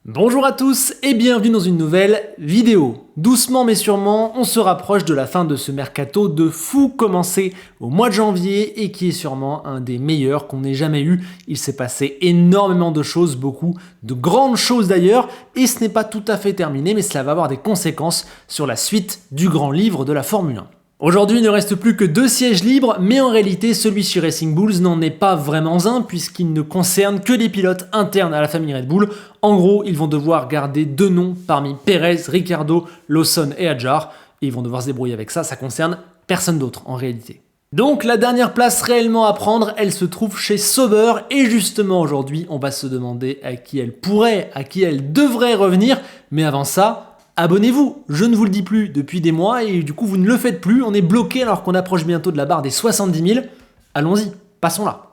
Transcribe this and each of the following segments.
Bonjour à tous et bienvenue dans une nouvelle vidéo. Doucement mais sûrement, on se rapproche de la fin de ce mercato de fou commencé au mois de janvier et qui est sûrement un des meilleurs qu'on ait jamais eu. Il s'est passé énormément de choses, beaucoup de grandes choses d'ailleurs, et ce n'est pas tout à fait terminé, mais cela va avoir des conséquences sur la suite du grand livre de la Formule 1. Aujourd'hui, il ne reste plus que 2 sièges libres, mais en réalité, celui chez Racing Bulls n'en est pas vraiment un, puisqu'il ne concerne que les pilotes internes à la famille Red Bull. En gros, ils vont devoir garder 2 noms parmi Perez, Ricciardo, Lawson et Hadjar, et ils vont devoir se débrouiller avec ça, ça concerne personne d'autre en réalité. Donc la dernière place réellement à prendre, elle se trouve chez Sauber, et justement aujourd'hui, on va se demander à qui elle pourrait, à qui elle devrait revenir, mais avant ça, abonnez-vous, je ne vous le dis plus depuis des mois et du coup vous ne le faites plus, on est bloqué alors qu'on approche bientôt de la barre des 70 000. Allons-y, passons là.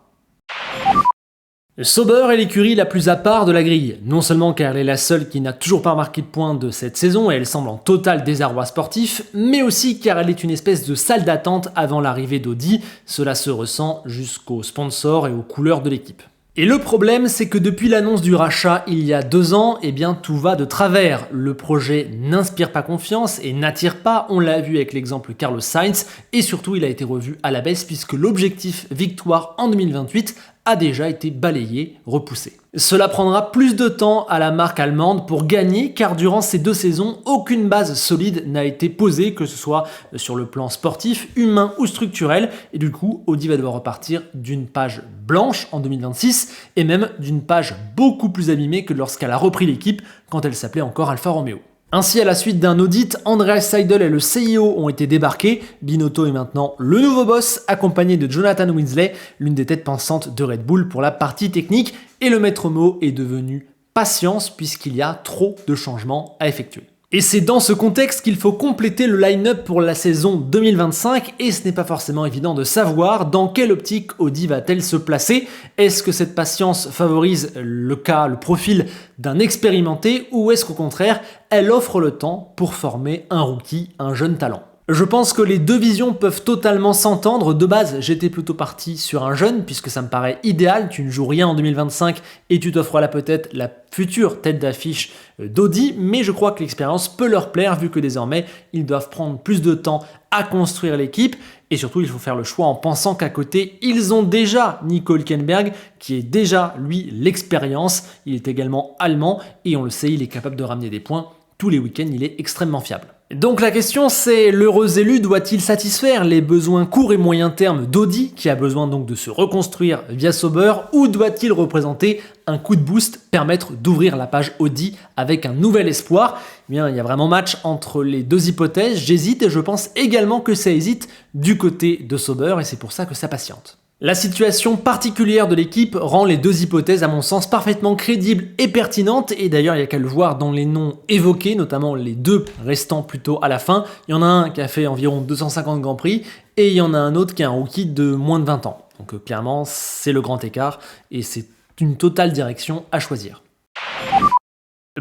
Sauber est l'écurie la plus à part de la grille, non seulement car elle est la seule qui n'a toujours pas marqué de points de cette saison et elle semble en total désarroi sportif, mais aussi car elle est une espèce de salle d'attente avant l'arrivée d'Audi, cela se ressent jusqu'aux sponsors et aux couleurs de l'équipe. Et le problème, c'est que depuis l'annonce du rachat il y a 2 ans, eh bien tout va de travers. Le projet n'inspire pas confiance et n'attire pas, on l'a vu avec l'exemple Carlos Sainz, et surtout il a été revu à la baisse puisque l'objectif victoire en 2028 a déjà été balayé, repoussé. Cela prendra plus de temps à la marque allemande pour gagner car durant ces 2 saisons, aucune base solide n'a été posée, que ce soit sur le plan sportif, humain ou structurel, et du coup Audi va devoir repartir d'une page blanche en 2026 et même d'une page beaucoup plus abîmée que lorsqu'elle a repris l'équipe quand elle s'appelait encore Alfa Romeo. Ainsi, à la suite d'un audit, Andreas Seidel et le CIO ont été débarqués. Binotto est maintenant le nouveau boss, accompagné de Jonathan Winsley, l'une des têtes pensantes de Red Bull pour la partie technique. Et le maître mot est devenu patience, puisqu'il y a trop de changements à effectuer. Et c'est dans ce contexte qu'il faut compléter le line-up pour la saison 2025 et ce n'est pas forcément évident de savoir dans quelle optique Audi va-t-elle se placer. Est-ce que cette patience favorise le profil d'un expérimenté ou est-ce qu'au contraire, elle offre le temps pour former un rookie, un jeune talent ? Je pense que les 2 visions peuvent totalement s'entendre. De base, j'étais plutôt parti sur un jeune, puisque ça me paraît idéal. Tu ne joues rien en 2025 et tu t'offres là peut-être la future tête d'affiche d'Audi, mais je crois que l'expérience peut leur plaire, vu que désormais, ils doivent prendre plus de temps à construire l'équipe. Et surtout, il faut faire le choix en pensant qu'à côté, ils ont déjà Nico Hülkenberg, qui est déjà, lui, l'expérience. Il est également allemand, et on le sait, il est capable de ramener des points. Tous les week-ends, il est extrêmement fiable. Donc la question c'est, l'heureux élu doit-il satisfaire les besoins court et moyen terme d'Audi, qui a besoin donc de se reconstruire via Sauber, ou doit-il représenter un coup de boost, permettre d'ouvrir la page Audi avec un nouvel espoir ? Eh bien, il y a vraiment match entre les 2 hypothèses, j'hésite et je pense également que ça hésite du côté de Sauber et c'est pour ça que ça patiente. La situation particulière de l'équipe rend les 2 hypothèses à mon sens parfaitement crédibles et pertinentes et d'ailleurs il n'y a qu'à le voir dans les noms évoqués, notamment les 2 restant plutôt à la fin. Il y en a un qui a fait environ 250 Grands Prix et il y en a un autre qui est un rookie de moins de 20 ans. Donc clairement c'est le grand écart et c'est une totale direction à choisir.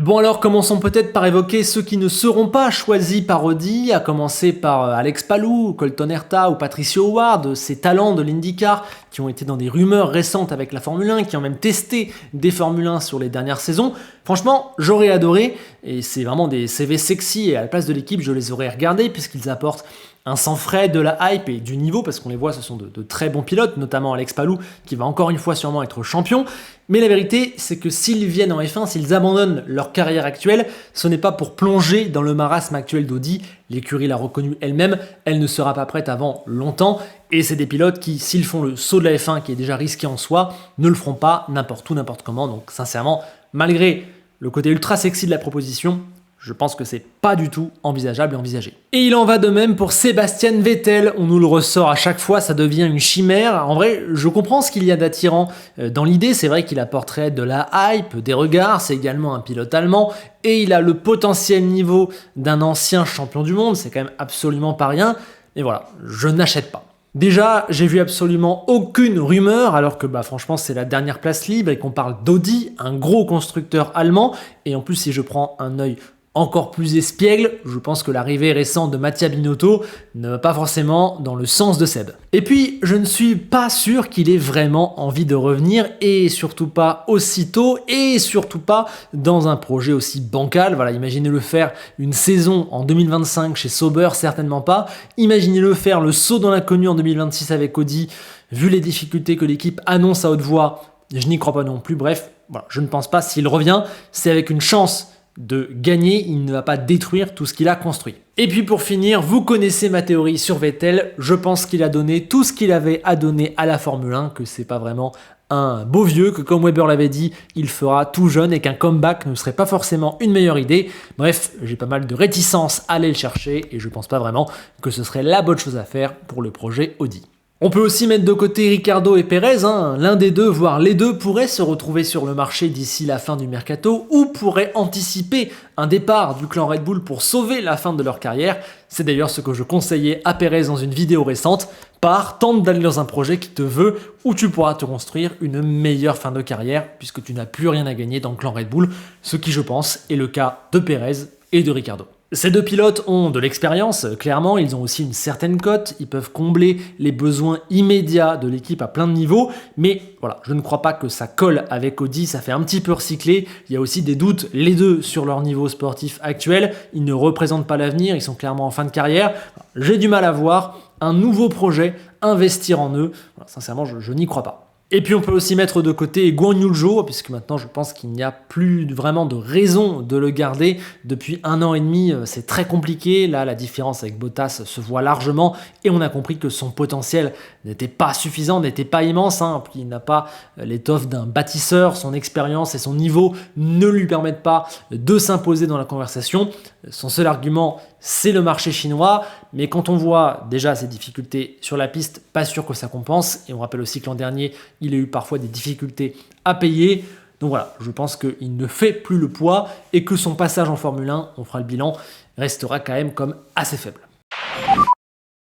Bon alors, commençons peut-être par évoquer ceux qui ne seront pas choisis par Audi, à commencer par Alex Palou, Colton Herta ou Patricio Howard, ces talents de l'IndyCar qui ont été dans des rumeurs récentes avec la Formule 1, qui ont même testé des Formule 1 sur les dernières saisons. Franchement, j'aurais adoré, et c'est vraiment des CV sexy, et à la place de l'équipe, je les aurais regardés, puisqu'ils apportent un sang frais, de la hype et du niveau, parce qu'on les voit, ce sont de très bons pilotes, notamment Alex Palou, qui va encore une fois sûrement être champion. Mais la vérité, c'est que s'ils viennent en F1, s'ils abandonnent leur carrière actuelle, ce n'est pas pour plonger dans le marasme actuel d'Audi. L'écurie l'a reconnu elle-même, elle ne sera pas prête avant longtemps. Et c'est des pilotes qui, s'ils font le saut de la F1, qui est déjà risqué en soi, ne le feront pas n'importe où, n'importe comment. Donc sincèrement, malgré le côté ultra sexy de la proposition, je pense que c'est pas du tout envisageable et envisagé. Et il en va de même pour Sébastien Vettel, on nous le ressort à chaque fois, ça devient une chimère. En vrai, je comprends ce qu'il y a d'attirant dans l'idée, c'est vrai qu'il apporterait de la hype, des regards, c'est également un pilote allemand, et il a le potentiel niveau d'un ancien champion du monde, c'est quand même absolument pas rien, mais voilà, je n'achète pas. Déjà, j'ai vu absolument aucune rumeur, alors que franchement c'est la dernière place libre et qu'on parle d'Audi, un gros constructeur allemand, et en plus si je prends un œil encore plus espiègle, je pense que l'arrivée récente de Mattia Binotto ne va pas forcément dans le sens de Seb. Et puis, je ne suis pas sûr qu'il ait vraiment envie de revenir, et surtout pas aussitôt, et surtout pas dans un projet aussi bancal. Voilà, imaginez-le faire une saison en 2025 chez Sauber, certainement pas. Imaginez-le faire le saut dans l'inconnu en 2026 avec Audi, vu les difficultés que l'équipe annonce à haute voix, je n'y crois pas non plus. Bref, voilà, je ne pense pas. S'il revient, c'est avec une chance de gagner, il ne va pas détruire tout ce qu'il a construit. Et puis pour finir, vous connaissez ma théorie sur Vettel, je pense qu'il a donné tout ce qu'il avait à donner à la Formule 1, que c'est pas vraiment un beau vieux, que comme Weber l'avait dit, il fera tout jeune et qu'un comeback ne serait pas forcément une meilleure idée. Bref, j'ai pas mal de réticence à aller le chercher et je pense pas vraiment que ce serait la bonne chose à faire pour le projet Audi. On peut aussi mettre de côté Ricciardo et Pérez, l'un des deux, voire les deux, pourraient se retrouver sur le marché d'ici la fin du mercato ou pourraient anticiper un départ du clan Red Bull pour sauver la fin de leur carrière. C'est d'ailleurs ce que je conseillais à Pérez dans une vidéo récente. Tente d'aller dans un projet qui te veut, où tu pourras te construire une meilleure fin de carrière puisque tu n'as plus rien à gagner dans le clan Red Bull, ce qui je pense est le cas de Pérez et de Ricciardo. Ces deux pilotes ont de l'expérience, clairement, ils ont aussi une certaine cote, ils peuvent combler les besoins immédiats de l'équipe à plein de niveaux, mais voilà, je ne crois pas que ça colle avec Audi, ça fait un petit peu recyclé, il y a aussi des doutes, les deux, sur leur niveau sportif actuel, ils ne représentent pas l'avenir, ils sont clairement en fin de carrière, j'ai du mal à voir un nouveau projet, investir en eux, voilà, sincèrement, je n'y crois pas. Et puis on peut aussi mettre de côté Guan Yu Zhou, puisque maintenant je pense qu'il n'y a plus vraiment de raison de le garder. Depuis 1 an et demi, c'est très compliqué. Là, la différence avec Bottas se voit largement et on a compris que son potentiel n'était pas suffisant, n'était pas immense. Puis il n'a pas l'étoffe d'un bâtisseur, son expérience et son niveau ne lui permettent pas de s'imposer dans la conversation. Son seul argument, c'est le marché chinois, mais quand on voit déjà ses difficultés sur la piste, pas sûr que ça compense. Et on rappelle aussi que l'an dernier, il a eu parfois des difficultés à payer. Donc voilà, je pense qu'il ne fait plus le poids et que son passage en Formule 1, on fera le bilan, restera quand même comme assez faible.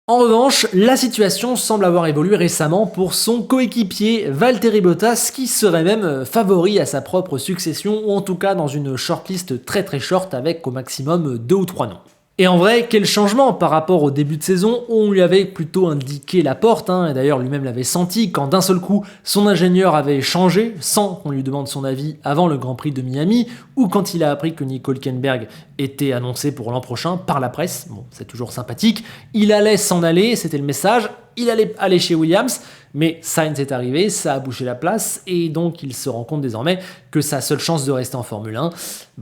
En revanche, la situation semble avoir évolué récemment pour son coéquipier Valtteri Bottas, qui serait même favori à sa propre succession, ou en tout cas dans une shortlist très très short avec au maximum 2 ou 3 noms. Et en vrai, quel changement par rapport au début de saison où on lui avait plutôt indiqué la porte, et d'ailleurs lui-même l'avait senti quand d'un seul coup son ingénieur avait changé sans qu'on lui demande son avis avant le Grand Prix de Miami, ou quand il a appris que Nico Hülkenberg était annoncé pour l'an prochain par la presse, bon c'est toujours sympathique, il allait s'en aller, c'était le message, il allait aller chez Williams, mais Sainz est arrivé, ça a bouché la place, et donc il se rend compte désormais que sa seule chance de rester en Formule 1,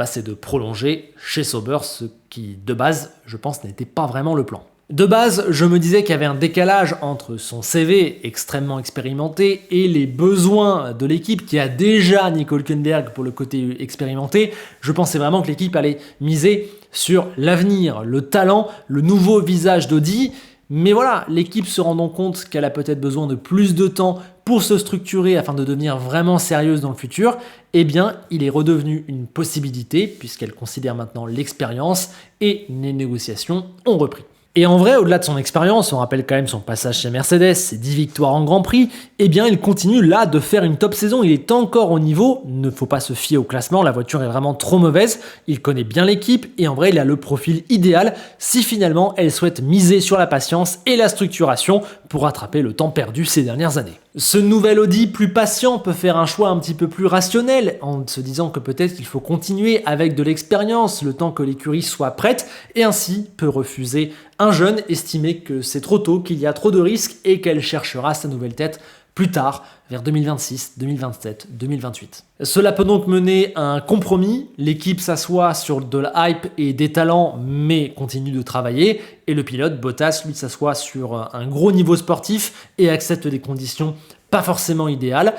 c'est de prolonger chez Sauber, ce qui, de base, je pense, n'était pas vraiment le plan. De base, je me disais qu'il y avait un décalage entre son CV extrêmement expérimenté et les besoins de l'équipe qui a déjà Nico Hülkenberg pour le côté expérimenté. Je pensais vraiment que l'équipe allait miser sur l'avenir, le talent, le nouveau visage d'Audi. Mais voilà, l'équipe se rendant compte qu'elle a peut-être besoin de plus de temps pour se structurer afin de devenir vraiment sérieuse dans le futur, eh bien, il est redevenu une possibilité puisqu'elle considère maintenant l'expérience et les négociations ont repris. Et en vrai, au-delà de son expérience, on rappelle quand même son passage chez Mercedes, ses 10 victoires en Grand Prix, eh bien il continue là de faire une top saison, il est encore au niveau, ne faut pas se fier au classement, la voiture est vraiment trop mauvaise, il connaît bien l'équipe et en vrai il a le profil idéal si finalement elle souhaite miser sur la patience et la structuration pour rattraper le temps perdu ces dernières années. Ce nouvel Audi plus patient peut faire un choix un petit peu plus rationnel en se disant que peut-être qu'il faut continuer avec de l'expérience le temps que l'écurie soit prête et ainsi peut refuser un jeune estimé que c'est trop tôt, qu'il y a trop de risques et qu'elle cherchera sa nouvelle tête plus tard, vers 2026, 2027, 2028. Cela peut donc mener à un compromis, l'équipe s'assoit sur de la hype et des talents mais continue de travailler, et le pilote, Bottas, lui s'assoit sur un gros niveau sportif et accepte des conditions pas forcément idéales,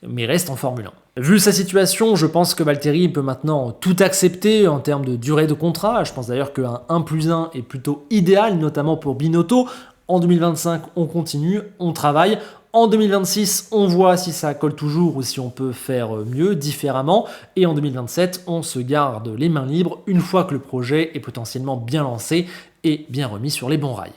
mais reste en Formule 1. Vu sa situation, je pense que Valtteri peut maintenant tout accepter en termes de durée de contrat. Je pense d'ailleurs qu'un 1+1 est plutôt idéal, notamment pour Binotto. En 2025, on continue, on travaille. En 2026, on voit si ça colle toujours ou si on peut faire mieux, différemment. Et en 2027, on se garde les mains libres une fois que le projet est potentiellement bien lancé et bien remis sur les bons rails.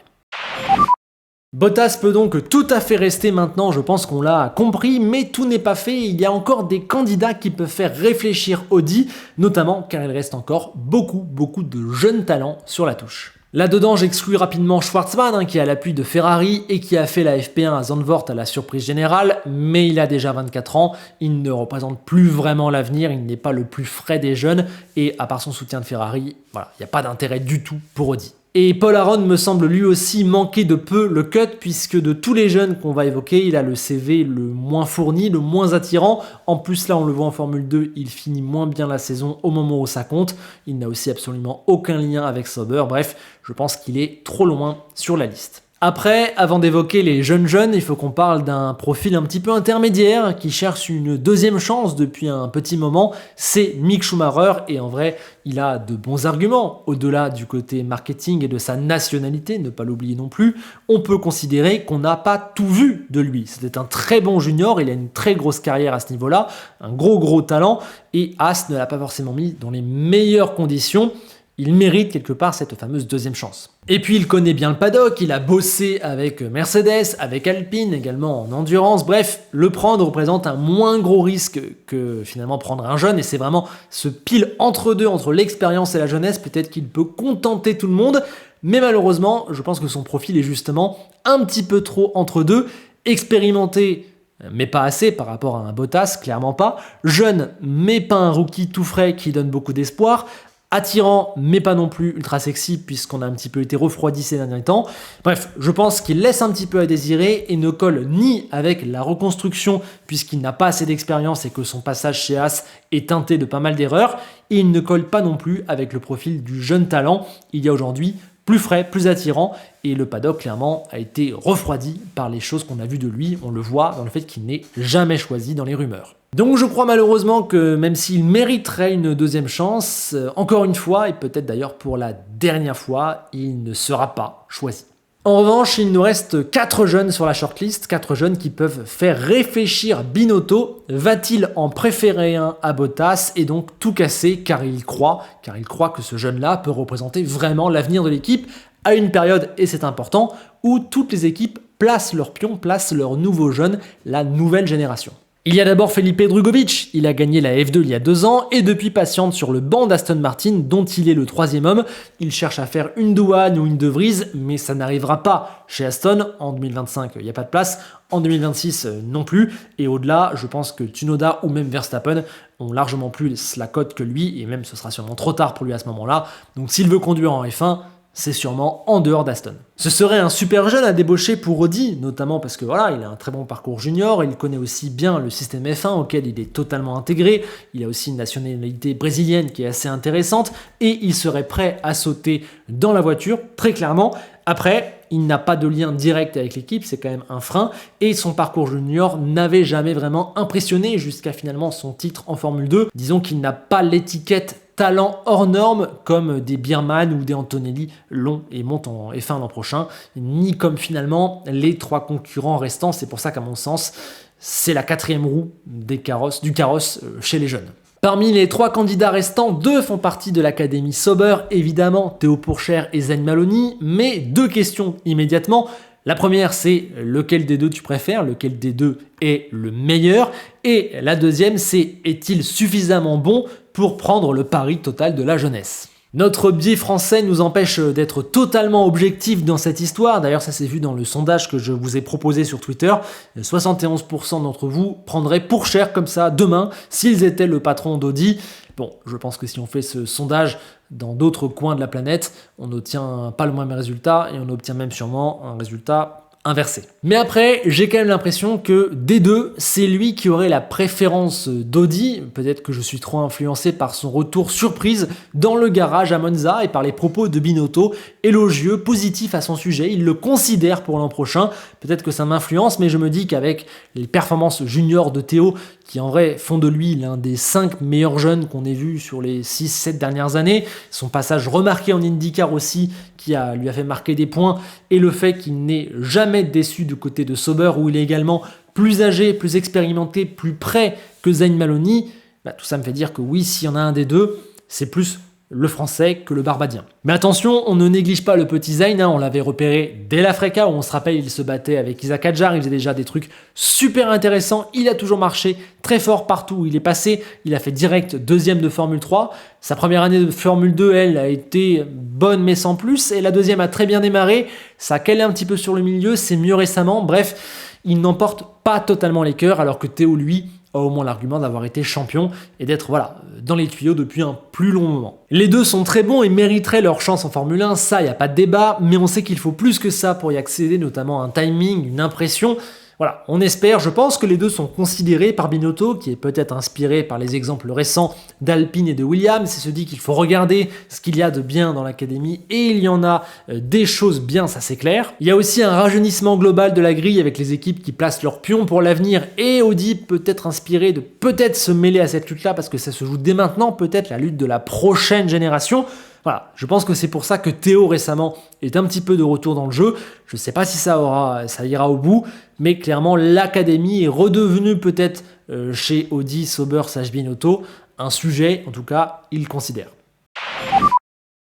Bottas peut donc tout à fait rester maintenant, je pense qu'on l'a compris, mais tout n'est pas fait, il y a encore des candidats qui peuvent faire réfléchir Audi, notamment car il reste encore beaucoup de jeunes talents sur la touche. Là-dedans, j'exclus rapidement Schwartzman, qui est à l'appui de Ferrari et qui a fait la FP1 à Zandvoort à la surprise générale, mais il a déjà 24 ans, il ne représente plus vraiment l'avenir, il n'est pas le plus frais des jeunes, et à part son soutien de Ferrari, voilà, il n'y a pas d'intérêt du tout pour Audi. Et Paul Aron me semble lui aussi manquer de peu le cut, puisque de tous les jeunes qu'on va évoquer, il a le CV le moins fourni, le moins attirant. En plus, là, on le voit en Formule 2, il finit moins bien la saison au moment où ça compte. Il n'a aussi absolument aucun lien avec Sauber. Bref, je pense qu'il est trop loin sur la liste. Après, avant d'évoquer les jeunes, il faut qu'on parle d'un profil un petit peu intermédiaire qui cherche une deuxième chance depuis un petit moment, c'est Mick Schumacher, et en vrai, il a de bons arguments. Au-delà du côté marketing et de sa nationalité, ne pas l'oublier non plus, on peut considérer qu'on n'a pas tout vu de lui. C'était un très bon junior, il a une très grosse carrière à ce niveau-là, un gros talent, et Haas ne l'a pas forcément mis dans les meilleures conditions. Il mérite quelque part cette fameuse deuxième chance. Et puis il connaît bien le paddock, il a bossé avec Mercedes, avec Alpine, également en endurance. Bref, le prendre représente un moins gros risque que finalement prendre un jeune, et c'est vraiment ce pile entre deux, entre l'expérience et la jeunesse, peut-être qu'il peut contenter tout le monde, mais malheureusement, je pense que son profil est justement un petit peu trop entre deux, expérimenté, mais pas assez par rapport à un Bottas, clairement pas, jeune, mais pas un rookie tout frais qui donne beaucoup d'espoir, attirant, mais pas non plus ultra sexy, puisqu'on a un petit peu été refroidi ces derniers temps. Bref, je pense qu'il laisse un petit peu à désirer et ne colle ni avec la reconstruction, puisqu'il n'a pas assez d'expérience et que son passage chez Haas est teinté de pas mal d'erreurs, et il ne colle pas non plus avec le profil du jeune talent. Il y a aujourd'hui plus frais, plus attirant, et le paddock clairement a été refroidi par les choses qu'on a vues de lui. On le voit dans le fait qu'il n'est jamais choisi dans les rumeurs. Donc je crois malheureusement que même s'il mériterait une deuxième chance, encore une fois, et peut-être d'ailleurs pour la dernière fois, il ne sera pas choisi. En revanche, il nous reste 4 jeunes sur la shortlist, 4 jeunes qui peuvent faire réfléchir Binotto. Va-t-il en préférer un à Bottas et donc tout casser car il croit que ce jeune-là peut représenter vraiment l'avenir de l'équipe à une période, et c'est important, où toutes les équipes placent leurs pions, placent leurs nouveaux jeunes, la nouvelle génération. Il y a d'abord Felipe Drugovich, il a gagné la F2 il y a 2 ans et depuis patiente sur le banc d'Aston Martin dont il est le 3e homme. Il cherche à faire une Douane ou une De Vries, mais ça n'arrivera pas chez Aston. En 2025, il n'y a pas de place, en 2026 non plus, et au-delà, je pense que Tsunoda ou même Verstappen ont largement plus la cote que lui, et même ce sera sûrement trop tard pour lui à ce moment-là. Donc s'il veut conduire en F1, c'est sûrement en dehors d'Aston. Ce serait un super jeune à débaucher pour Audi, notamment parce que voilà, il a un très bon parcours junior, il connaît aussi bien le système F1 auquel il est totalement intégré, il a aussi une nationalité brésilienne qui est assez intéressante, et il serait prêt à sauter dans la voiture, très clairement. Après, il n'a pas de lien direct avec l'équipe, c'est quand même un frein, et son parcours junior n'avait jamais vraiment impressionné jusqu'à finalement son titre en Formule 2. Disons qu'il n'a pas l'étiquette talent hors norme comme des Biermann ou des Antonelli l'ont et montent en F1 l'an prochain, ni comme finalement les 3 concurrents restants. C'est pour ça qu'à mon sens, c'est la 4e roue du carrosse chez les jeunes. Parmi les 3 candidats restants, 2 font partie de l'Académie Sauber, évidemment Théo Pourchaire et Zayn Maloney, mais 2 questions immédiatement. La première, c'est lequel des 2 tu préfères, lequel des 2 est le meilleur, et la deuxième, c'est est-il suffisamment bon pour prendre le pari total de la jeunesse. Notre biais français nous empêche d'être totalement objectif dans cette histoire. D'ailleurs, ça s'est vu dans le sondage que je vous ai proposé sur Twitter. 71% d'entre vous prendraient Pourchaire comme ça demain s'ils étaient le patron d'Audi. Bon, je pense que si on fait ce sondage dans d'autres coins de la planète, on n'obtient pas le même résultat et on obtient même sûrement un résultat inversé. Mais après, j'ai quand même l'impression que des 2, c'est lui qui aurait la préférence d'Audi. Peut-être que je suis trop influencé par son retour surprise dans le garage à Monza et par les propos de Binotto, élogieux, positifs à son sujet. Il le considère pour l'an prochain. Peut-être que ça m'influence, mais je me dis qu'avec les performances juniors de Théo, qui en vrai font de lui l'un des 5 meilleurs jeunes qu'on ait vus sur les 6-7 dernières années, son passage remarqué en IndyCar aussi, qui lui a fait marquer des points, et le fait qu'il n'ait jamais déçu du côté de Sauber, où il est également plus âgé, plus expérimenté, plus prêt que Zayn Maloney, tout ça me fait dire que oui, s'il y en a un des 2, c'est plus le français que le barbadien. Mais attention, on ne néglige pas le petit Zayn, on l'avait repéré dès l'Africa où on se rappelle, il se battait avec Isaac Adjar, il faisait déjà des trucs super intéressants, il a toujours marché très fort partout où il est passé, il a fait direct deuxième de Formule 3, sa première année de Formule 2, elle, a été bonne mais sans plus, et la deuxième a très bien démarré, ça a calé un petit peu sur le milieu, c'est mieux récemment, bref, il n'emporte pas totalement les cœurs, alors que Théo, lui, a au moins l'argument d'avoir été champion et d'être dans les tuyaux depuis un plus long moment. Les deux sont très bons et mériteraient leur chance en Formule 1, ça, il n'y a pas de débat, mais on sait qu'il faut plus que ça pour y accéder, notamment un timing, une impression. Voilà, on espère, je pense que les deux sont considérés par Binotto, qui est peut-être inspiré par les exemples récents d'Alpine et de Williams, et se dit qu'il faut regarder ce qu'il y a de bien dans l'académie, et il y en a des choses bien, ça c'est clair. Il y a aussi un rajeunissement global de la grille avec les équipes qui placent leurs pions pour l'avenir, et Audi peut être inspiré de peut-être se mêler à cette lutte-là, parce que ça se joue dès maintenant, peut-être la lutte de la prochaine génération. Voilà, je pense que c'est pour ça que Théo récemment est un petit peu de retour dans le jeu. Je ne sais pas si ça ira au bout, mais clairement l'académie est redevenue peut-être chez Audi, Sauber, Binotto un sujet, en tout cas, il considère.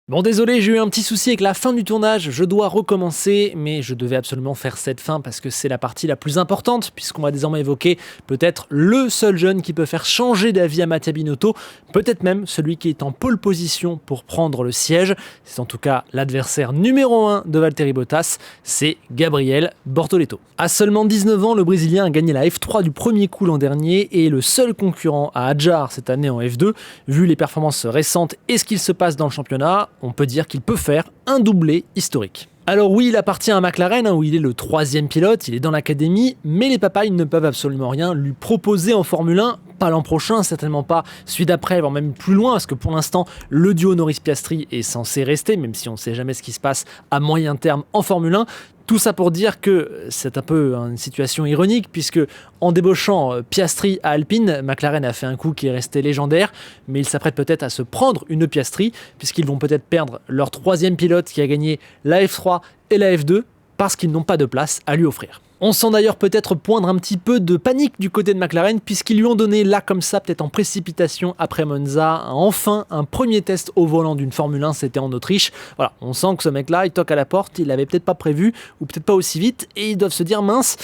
Bon, désolé, j'ai eu un petit souci avec la fin du tournage, je dois recommencer, mais je devais absolument faire cette fin parce que c'est la partie la plus importante, puisqu'on va désormais évoquer peut-être le seul jeune qui peut faire changer d'avis à Mattia Binotto, peut-être même celui qui est en pole position pour prendre le siège, c'est en tout cas l'adversaire numéro 1 de Valtteri Bottas, c'est Gabriel Bortoleto. À seulement 19 ans, le Brésilien a gagné la F3 du premier coup l'an dernier et est le seul concurrent à Adjar cette année en F2, vu les performances récentes et ce qu'il se passe dans le championnat, on peut dire qu'il peut faire un doublé historique. Alors oui, il appartient à McLaren, où il est le 3e pilote, il est dans l'académie, mais les papas, ils ne peuvent absolument rien lui proposer en Formule 1, pas l'an prochain, certainement pas celui d'après, voire même plus loin, parce que pour l'instant, le duo Norris-Piastri est censé rester, même si on ne sait jamais ce qui se passe à moyen terme en Formule 1. Tout ça pour dire que c'est un peu une situation ironique, puisque en débauchant Piastri à Alpine, McLaren a fait un coup qui est resté légendaire, mais il s'apprête peut-être à se prendre une Piastri, puisqu'ils vont peut-être perdre leur 3e pilote qui a gagné la F3 et la F2, parce qu'ils n'ont pas de place à lui offrir. On sent d'ailleurs peut-être poindre un petit peu de panique du côté de McLaren, puisqu'ils lui ont donné là comme ça, peut-être en précipitation après Monza, enfin un premier test au volant d'une Formule 1, c'était en Autriche. Voilà, on sent que ce mec-là, il toque à la porte, il l'avait peut-être pas prévu, ou peut-être pas aussi vite, et ils doivent se dire mince,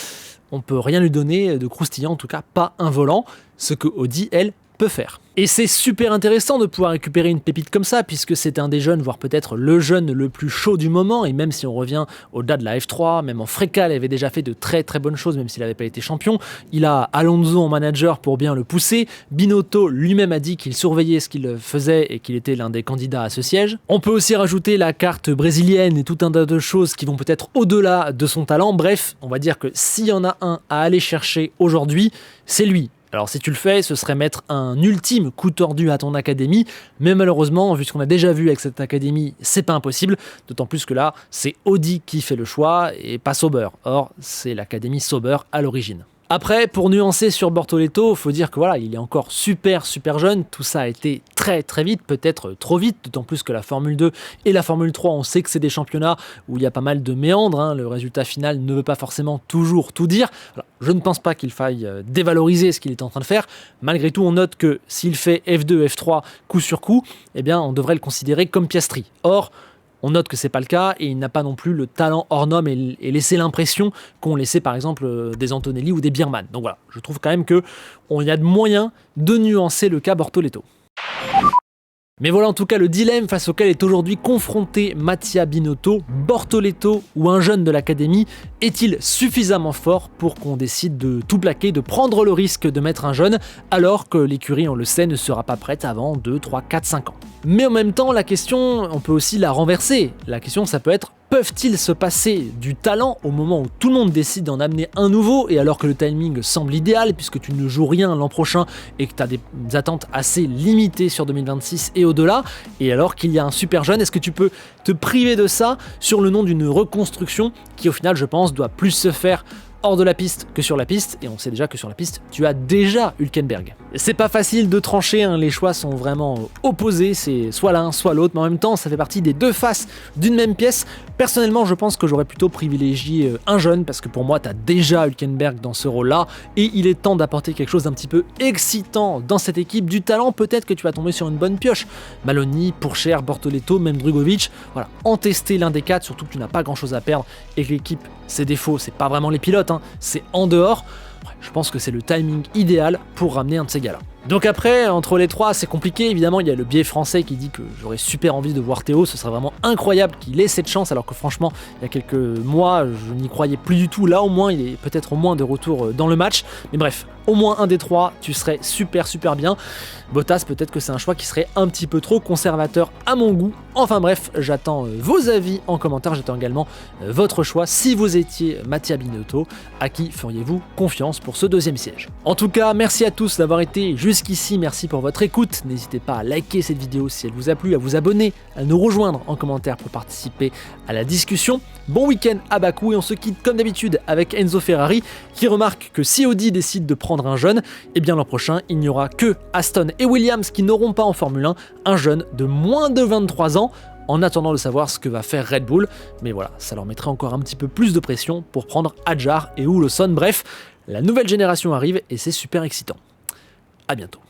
on peut rien lui donner de croustillant, en tout cas pas un volant, ce que Audi, elle, peut faire. Et c'est super intéressant de pouvoir récupérer une pépite comme ça, puisque c'est un des jeunes, voire peut-être le jeune le plus chaud du moment, et même si on revient au-delà de la F3, même en Freca, il avait déjà fait de très très bonnes choses, même s'il n'avait pas été champion. Il a Alonso en manager pour bien le pousser. Binotto lui-même a dit qu'il surveillait ce qu'il faisait et qu'il était l'un des candidats à ce siège. On peut aussi rajouter la carte brésilienne et tout un tas de choses qui vont peut-être au-delà de son talent. Bref, on va dire que s'il y en a un à aller chercher aujourd'hui, c'est lui. Alors si tu le fais, ce serait mettre un ultime coup tordu à ton académie, mais malheureusement, vu ce qu'on a déjà vu avec cette académie, c'est pas impossible, d'autant plus que là, c'est Audi qui fait le choix et pas Sauber. Or, c'est l'académie Sauber à l'origine. Après, pour nuancer sur Bortoleto, il faut dire que voilà, il est encore super jeune, tout ça a été très vite, peut-être trop vite, d'autant plus que la Formule 2 et la Formule 3, on sait que c'est des championnats où il y a pas mal de méandres, le résultat final ne veut pas forcément toujours tout dire. Alors, je ne pense pas qu'il faille dévaloriser ce qu'il est en train de faire, malgré tout on note que s'il fait F2, F3 coup sur coup, eh bien on devrait le considérer comme Piastri. Or, on note que c'est pas le cas et il n'a pas non plus le talent hors norme et laissé l'impression qu'ont laissé par exemple des Antonelli ou des Biermann. Donc voilà, je trouve quand même qu'il y a de moyens de nuancer le cas Bortoleto. Mais voilà en tout cas le dilemme face auquel est aujourd'hui confronté Mattia Binotto, Bortoleto ou un jeune de l'académie. Est-il suffisamment fort pour qu'on décide de tout plaquer, de prendre le risque de mettre un jeune, alors que l'écurie, on le sait, ne sera pas prête avant 2, 3, 4, 5 ans. Mais en même temps, la question, on peut aussi la renverser. La question, ça peut être, peuvent-ils se passer du talent au moment où tout le monde décide d'en amener un nouveau, et alors que le timing semble idéal, puisque tu ne joues rien l'an prochain et que tu as des attentes assez limitées sur 2026 et au-delà, et alors qu'il y a un super jeune, est-ce que tu peux te priver de ça sur le nom d'une reconstruction qui, au final, je pense, doit plus se faire hors de la piste que sur la piste, et on sait déjà que sur la piste, tu as déjà Hülkenberg. C'est pas facile de trancher, hein, les choix sont vraiment opposés, c'est soit l'un, soit l'autre, mais en même temps, ça fait partie des deux faces d'une même pièce. Personnellement, je pense que j'aurais plutôt privilégié un jeune, parce que pour moi, tu as déjà Hülkenberg dans ce rôle-là, et il est temps d'apporter quelque chose d'un petit peu excitant dans cette équipe. Du talent, peut-être que tu vas tomber sur une bonne pioche. Maloney, Pourchaire, Bortoletto, même Drugovic, voilà, en tester l'un des quatre, surtout que tu n'as pas grand-chose à perdre, et que l'équipe, ses défauts, c'est pas vraiment les pilotes, hein, c'est en dehors. Je pense que c'est le timing idéal pour ramener un de ces gars-là. Donc après, entre les trois, c'est compliqué. Évidemment, il y a le biais français qui dit que j'aurais super envie de voir Théo. Ce serait vraiment incroyable qu'il ait cette chance, alors que franchement, il y a quelques mois, je n'y croyais plus du tout. Là, au moins, il est peut-être au moins de retour dans le match. Mais bref, au moins un des trois, tu serais super bien. Bottas, peut-être que c'est un choix qui serait un petit peu trop conservateur à mon goût. Enfin bref, j'attends vos avis en commentaire. J'attends également votre choix. Si vous étiez Mattia Binotto, à qui feriez-vous confiance pour ce deuxième siège? En tout cas, merci à tous d'avoir été jusqu'ici. Merci pour votre écoute. N'hésitez pas à liker cette vidéo si elle vous a plu, à vous abonner, à nous rejoindre en commentaire pour participer à la discussion. Bon week-end à Bakou et on se quitte comme d'habitude avec Enzo Ferrari qui remarque que si Audi décide de prendre un jeune, et bien l'an prochain, il n'y aura que Aston et Williams qui n'auront pas en Formule 1 un jeune de moins de 23 ans, en attendant de savoir ce que va faire Red Bull. Mais voilà, ça leur mettrait encore un petit peu plus de pression pour prendre Hadjar et Lawson. Bref, la nouvelle génération arrive et c'est super excitant. À bientôt.